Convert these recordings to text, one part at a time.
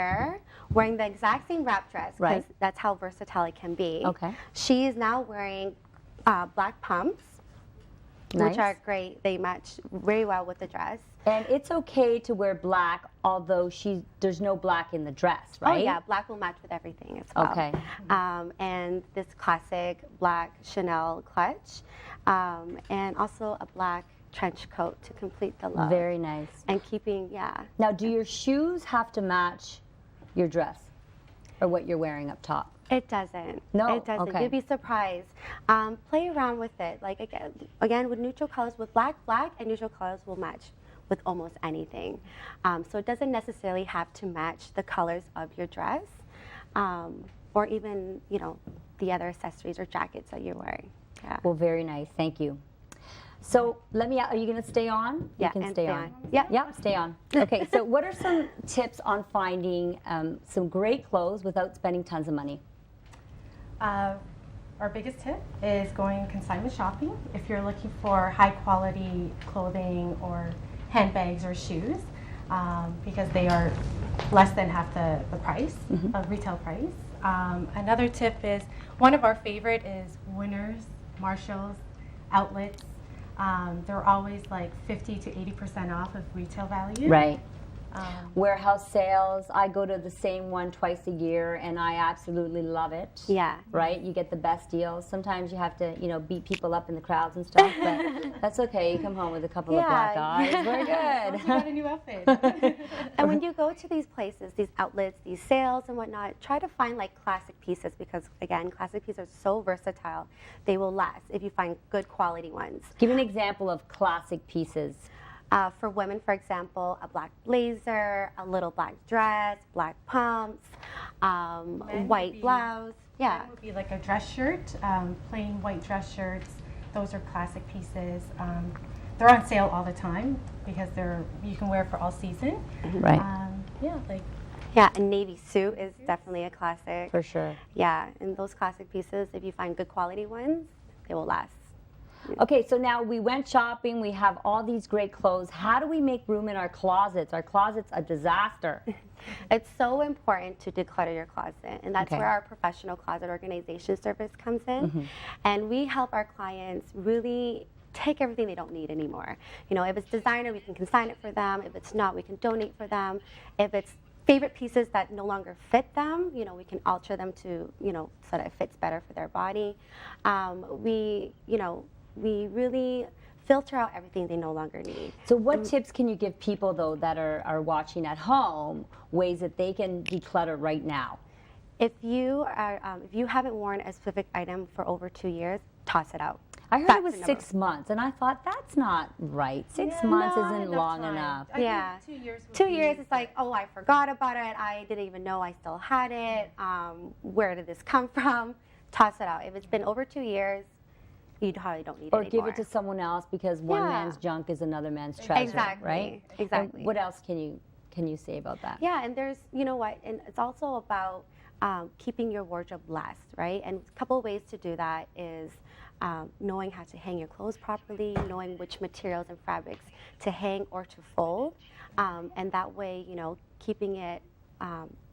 her wearing the exact same wrap dress, because that's how versatile it can be. Okay. She is now wearing black pumps, which are great. They match very well with the dress. And it's okay to wear black, although there's no black in the dress, right? Oh yeah, black will match with everything as well. Okay. And this classic black Chanel clutch, and also a black trench coat to complete the look. Very nice. And keeping, yeah. Now, do your shoes have to match your dress or what you're wearing up top? It doesn't. No? It doesn't. Okay. You'd be surprised. Play around with it. Like again, with neutral colors, with black and neutral colors will match with almost anything. So it doesn't necessarily have to match the colors of your dress, or even, you know, the other accessories or jackets that you're wearing. Yeah. Well, very nice. Thank you. So are you going to stay on? Yeah, you can stay on. Yeah. Yep, stay on. Okay, so what are some tips on finding some great clothes without spending tons of money? Our biggest tip is going consignment shopping. If you're looking for high quality clothing or handbags or shoes, because they are less than half the price of retail price. Another tip is, one of our favorite is Winners, Marshalls, outlets. They're always like 50 to 80% off of retail value. Right. Warehouse sales, I go to the same one twice a year and I absolutely love it. Yeah. Right? You get the best deals. Sometimes you have to, you know, beat people up in the crowds and stuff, but that's okay. You come home with a couple of black eyes. We're good. You got a new outfit. And when you go to these places, these outlets, these sales and whatnot, try to find like classic pieces, because again, classic pieces are so versatile. They will last if you find good quality ones. Give me an example of classic pieces. For women, for example, a black blazer, a little black dress, black pumps, white blouse. Yeah. That would be like a dress shirt, plain white dress shirts. Those are classic pieces. They're on sale all the time because you can wear for all season. Right. Yeah, a navy suit is definitely a classic. For sure. Yeah, and those classic pieces, if you find good quality ones, they will last. Okay, so now we went shopping, we have all these great clothes. How do we make room in our closets? Our closet's a disaster. It's so important to declutter your closet, and that's where our professional closet organization service comes in. And we help our clients really take everything they don't need anymore. You know, if it's designer, we can consign it for them. If it's not, we can donate for them. If it's favorite pieces that no longer fit them, you know, we can alter them to, you know, so that it fits better for their body. We really filter out everything they no longer need. So what tips can you give people, though, that are watching at home, ways that they can declutter right now? If you haven't worn a specific item for over 2 years, toss it out. I heard it was 6 months, and I thought that's not right. 6 months isn't long enough. Yeah, 2 years. 2 years, it's like, oh, I forgot about it. I didn't even know I still had it. Where did this come from? Toss it out. If it's been over 2 years, you probably don't need it anymore. Or give it to someone else, because one man's junk is another man's treasure, right? Exactly. And what else can you say about that? Yeah, and there's, you know what, and it's also about keeping your wardrobe last, right? And a couple of ways to do that is knowing how to hang your clothes properly, knowing which materials and fabrics to hang or to fold, and that way, you know, keeping it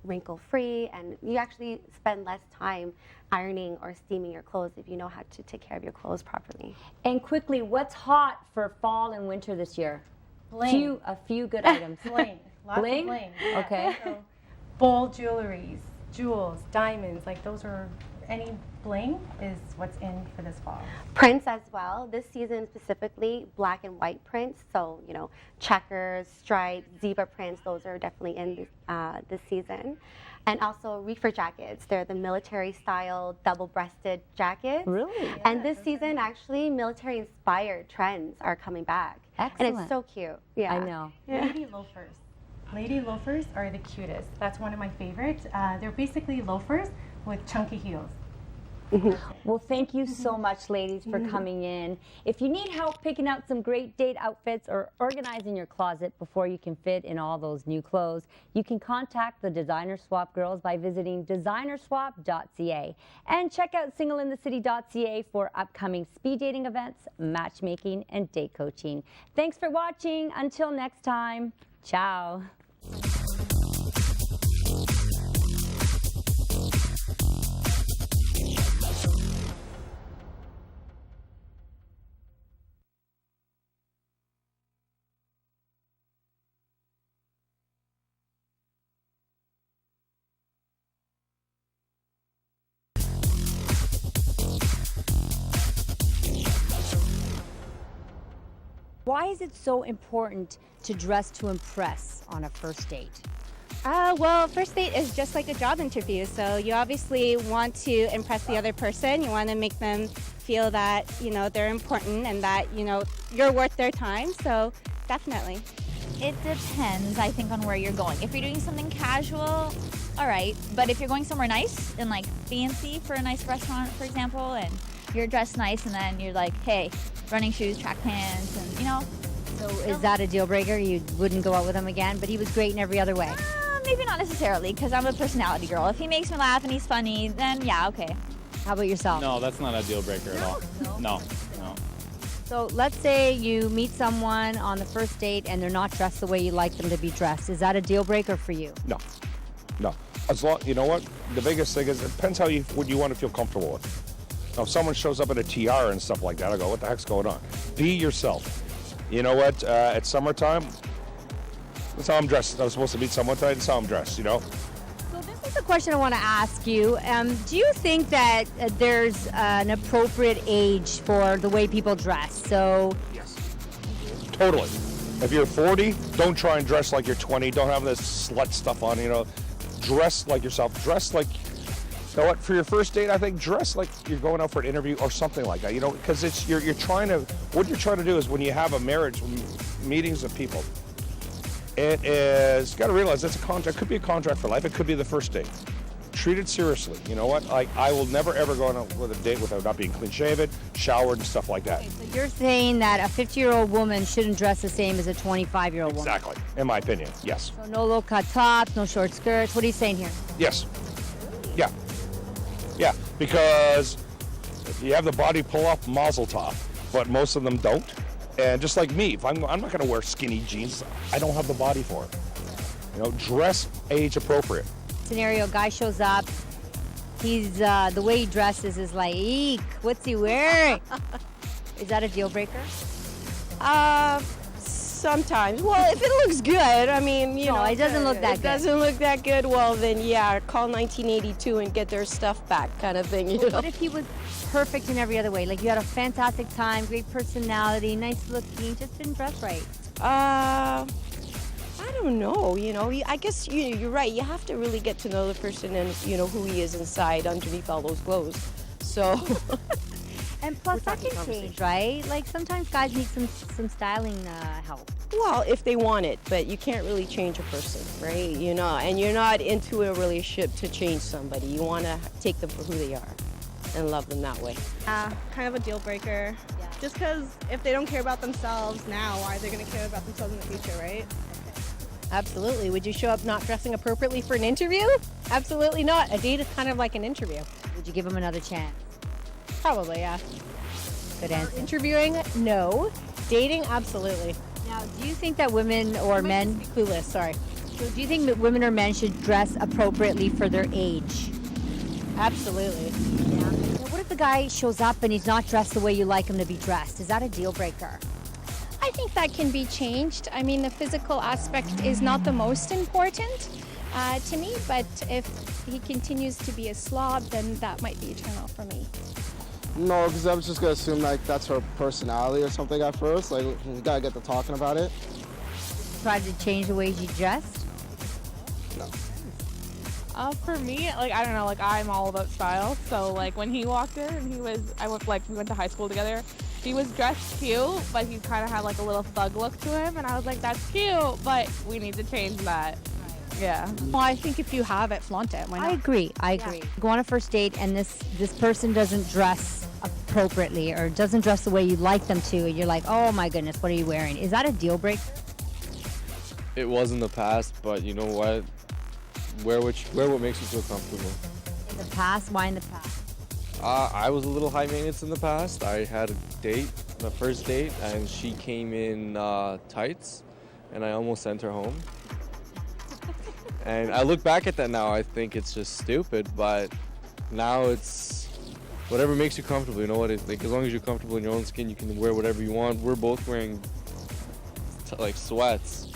wrinkle-free, and you actually spend less time ironing or steaming your clothes if you know how to take care of your clothes properly. And quickly, what's hot for fall and winter this year? Bling. A few good items. Bling. Lots of bling. Okay. So, bold jewelries, jewels, diamonds, like those are, any bling is what's in for this fall. Prints as well. This season specifically, black and white prints. So, you know, checkers, stripes, zebra prints, those are definitely in this season. And also reefer jackets. They're the military style double-breasted jackets. Really? Yeah, and this season, actually, military-inspired trends are coming back. Excellent. And it's so cute. Yeah. I know. Yeah. Lady loafers. Lady loafers are the cutest. That's one of my favorites. They're basically loafers with chunky heels. Well, thank you so much, ladies, for coming in. If you need help picking out some great date outfits or organizing your closet before you can fit in all those new clothes, you can contact the Designer Swap girls by visiting designerswap.ca, and check out singleinthecity.ca for upcoming speed dating events, matchmaking, and date coaching. Thanks for watching. Until next time, ciao. Why is it so important to dress to impress on a first date? Well, first date is just like a job interview. So you obviously want to impress the other person. You want to make them feel that, they're important and that, you're worth their time. So definitely. It depends, I think, on where you're going. If you're doing something casual, all right. But if you're going somewhere nice and like fancy for a nice restaurant, for example, and you're dressed nice and then you're like, hey, running shoes, track pants, and So is that a deal breaker? You wouldn't go out with him again, but he was great in every other way. Maybe not necessarily, because I'm a personality girl. If he makes me laugh and he's funny, then yeah, okay. How about yourself? No, that's not a deal breaker at all. No. So let's say you meet someone on the first date and they're not dressed the way you like them to be dressed. Is that a deal breaker for you? No. As long, you know what? The biggest thing is it depends what you want to feel comfortable with. Now, if someone shows up in a tiara and stuff like that, I go, what the heck's going on? Be yourself. You know what? It's summertime. That's how I'm dressed. I was supposed to meet someone tonight. That's how I'm dressed, So this is a question I want to ask you. Do you think that there's an appropriate age for the way people dress? So Yes. Totally. If you're 40, don't try and dress like you're 20. Don't have this slut stuff on, Dress like yourself. Dress like, you know what, for your first date, I think dress like you're going out for an interview or something like that, because what you're trying to do is when you have a marriage, meetings of people, it is, you got to realize it's a contract. It could be a contract for life. It could be the first date. Treat it seriously. You know what? Like, I will never ever go on with a date without not being clean shaven, showered, and stuff like that. okay, so you're saying that a 50-year-old woman shouldn't dress the same as a 25-year-old woman? Exactly. In my opinion, yes. So no low-cut tops, no short skirts. What are you saying here? Yes. Yeah, because you have the body pull up mazel tov, but most of them don't. And just like me, if I'm not going to wear skinny jeans. I don't have the body for it. Dress age appropriate. Scenario, guy shows up. He's, the way he dresses is like, eek, what's he wearing? Is that a deal breaker? Sometimes. Well, if it looks good, I mean, No, it doesn't look that good. It doesn't look that good, well, then yeah, call 1982 and get their stuff back kind of thing, What if he was perfect in every other way? Like you had a fantastic time, great personality, nice looking, just didn't dress right. I don't know, I guess you're right. You have to really get to know the person and, who he is inside underneath all those clothes. So... And plus, that can change, right? Like sometimes guys need some styling help. Well, if they want it, but you can't really change a person, right? And you're not into a relationship to change somebody. You want to take them for who they are and love them that way. Kind of a deal breaker. Yeah. Just because if they don't care about themselves now, why are they going to care about themselves in the future, right? Absolutely. Would you show up not dressing appropriately for an interview? Absolutely not. A date is kind of like an interview. Would you give him another chance? Probably, yeah. Good answer. Interviewing, no. Dating, absolutely. Now, do you think that women or men, Clueless, sorry. so do you think that women or men should dress appropriately for their age? Absolutely. Yeah. Now, what if the guy shows up and he's not dressed the way you like him to be dressed? Is that a deal breaker? I think that can be changed. I mean, the physical aspect is not the most important to me, but if he continues to be a slob, then that might be a turn off for me. No, because I was just going to assume like that's her personality or something at first. Like, we got to get to talking about it. Try to change the way you dressed? No. For me, I don't know, I'm all about style. So when he walked in and we went to high school together, he was dressed cute, but he kind of had a little thug look to him, and I was like, that's cute, but we need to change that. Yeah. Well, I think if you have it, flaunt it. Why not? I agree. Go on a first date and this person doesn't dress appropriately or doesn't dress the way you'd like them to, and you're like, oh my goodness, what are you wearing? Is that a deal breaker? It was in the past, but you know what? Wear what makes you feel comfortable. In the past? Why in the past? I was a little high maintenance in the past. I had a date, my first date, and she came in tights, and I almost sent her home. And I look back at that now, I think it's just stupid, but now it's whatever makes you comfortable. You know what? As long as you're comfortable in your own skin, you can wear whatever you want. We're both wearing sweats.